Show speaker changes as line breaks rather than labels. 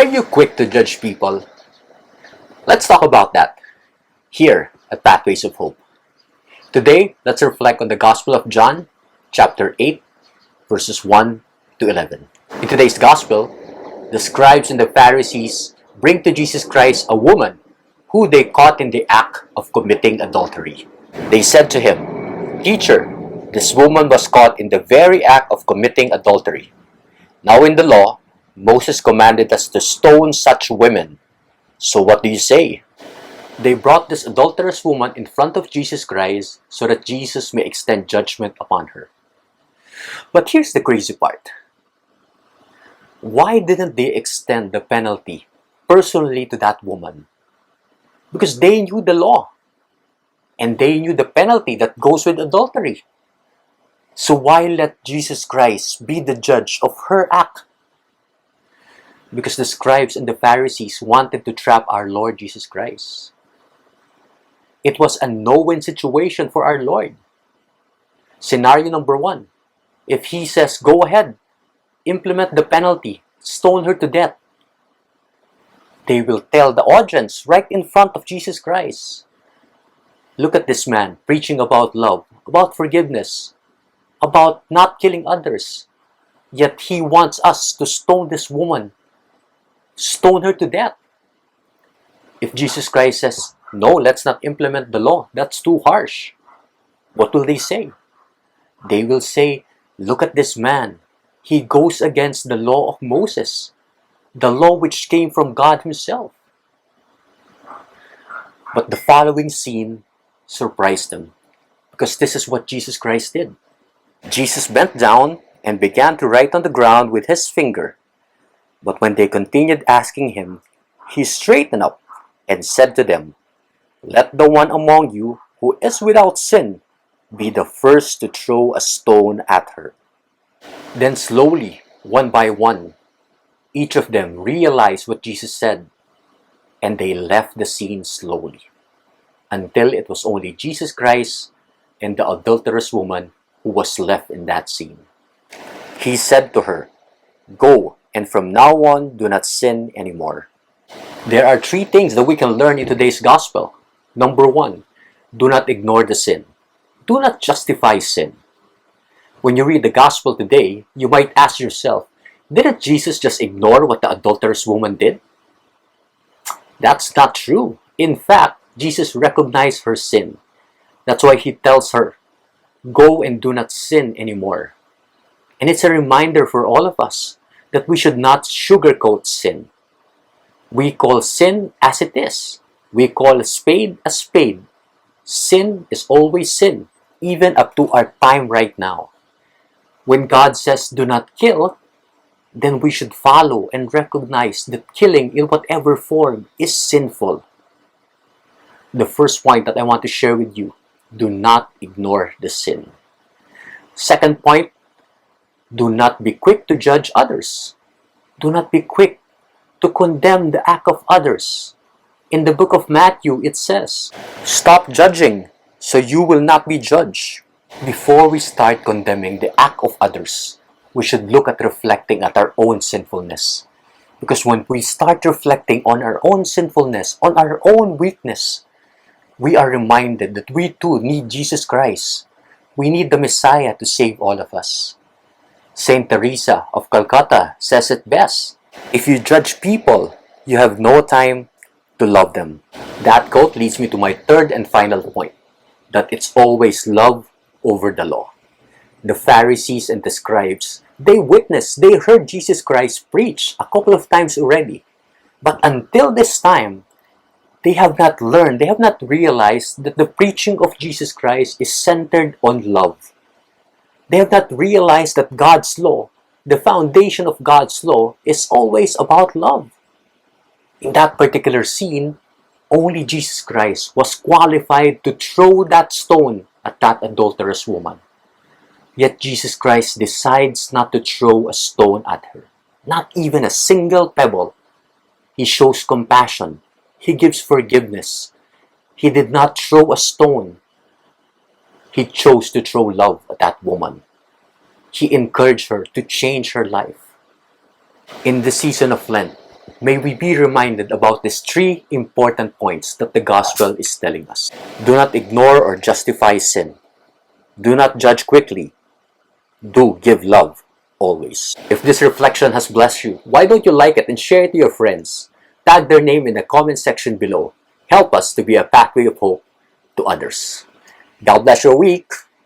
Are you quick to judge people? Let's talk about that here at Pathways of Hope. Today, let's reflect on the Gospel of John, chapter 8, verses 1 to 11. In today's Gospel, the scribes and the Pharisees bring to Jesus Christ a woman who they caught in the act of committing adultery. They said to him, "Teacher, this woman was caught in the very act of committing adultery. Now in the law, Moses commanded us to stone such women. So what do you say?" They brought this adulterous woman in front of Jesus Christ so that Jesus may extend judgment upon her. But here's the crazy part. Why didn't they extend the penalty personally to that woman? Because they knew the law. And they knew the penalty that goes with adultery. So why let Jesus Christ be the judge of her act? Because the scribes and the Pharisees wanted to trap our Lord Jesus Christ. It was a no-win situation for our Lord. Scenario number 1. If he says, "Go ahead, implement the penalty, stone her to death," they will tell the audience right in front of Jesus Christ, "Look at this man preaching about love, about forgiveness, about not killing others. Yet he wants us to stone this woman, stone her to death." If Jesus Christ says, "No, let's not implement the law, that's too harsh," what will they say? They will say, "Look at this man. He goes against the law of Moses, the law which came from God himself." But the following scene surprised them, because this is what Jesus Christ did. Jesus bent down and began to write on the ground with his finger. But when they continued asking him, he straightened up and said to them, "Let the one among you who is without sin be the first to throw a stone at her." Then slowly, one by one, each of them realized what Jesus said, and they left the scene slowly, until it was only Jesus Christ and the adulterous woman who was left in that scene. He said to her, "Go, and from now on, do not sin anymore." There are 3 things that we can learn in today's gospel. Number 1, do not ignore the sin. Do not justify sin. When you read the gospel today, you might ask yourself, didn't Jesus just ignore what the adulterous woman did? That's not true. In fact, Jesus recognized her sin. That's why he tells her, "Go and do not sin anymore." And it's a reminder for all of us that we should not sugarcoat sin. We call sin as it is. We call a spade a spade. Sin is always sin, even up to our time right now. When God says, "Do not kill," then we should follow and recognize that killing in whatever form is sinful. The first point that I want to share with you, do not ignore the sin. Second point, do not be quick to judge others. Do not be quick to condemn the act of others. In the book of Matthew, it says, "Stop judging, so you will not be judged." Before we start condemning the act of others, we should look at reflecting at our own sinfulness. Because when we start reflecting on our own sinfulness, on our own weakness, we are reminded that we too need Jesus Christ. We need the Messiah to save all of us. Saint Teresa of Calcutta says it best, "If you judge people, you have no time to love them." That quote leads me to my third and final point, that it's always love over the law. The Pharisees and the scribes, they witnessed, they heard Jesus Christ preach a couple of times already. But until this time, they have not learned, they have not realized that the preaching of Jesus Christ is centered on love. They have not realized that God's law, the foundation of God's law, is always about love. In that particular scene, only Jesus Christ was qualified to throw that stone at that adulterous woman. Yet Jesus Christ decides not to throw a stone at her, not even a single pebble. He shows compassion. He gives forgiveness. He did not throw a stone. He chose to throw love at that woman. He encouraged her to change her life. In the season of Lent, May we be reminded about these three important points that the gospel is telling us. Do not ignore or justify sin. Do not judge quickly. Do give love always. If this reflection has blessed you, why don't you like it and share it to your friends? Tag their name in the comment section below. Help us to be a pathway of hope to others. God bless your week.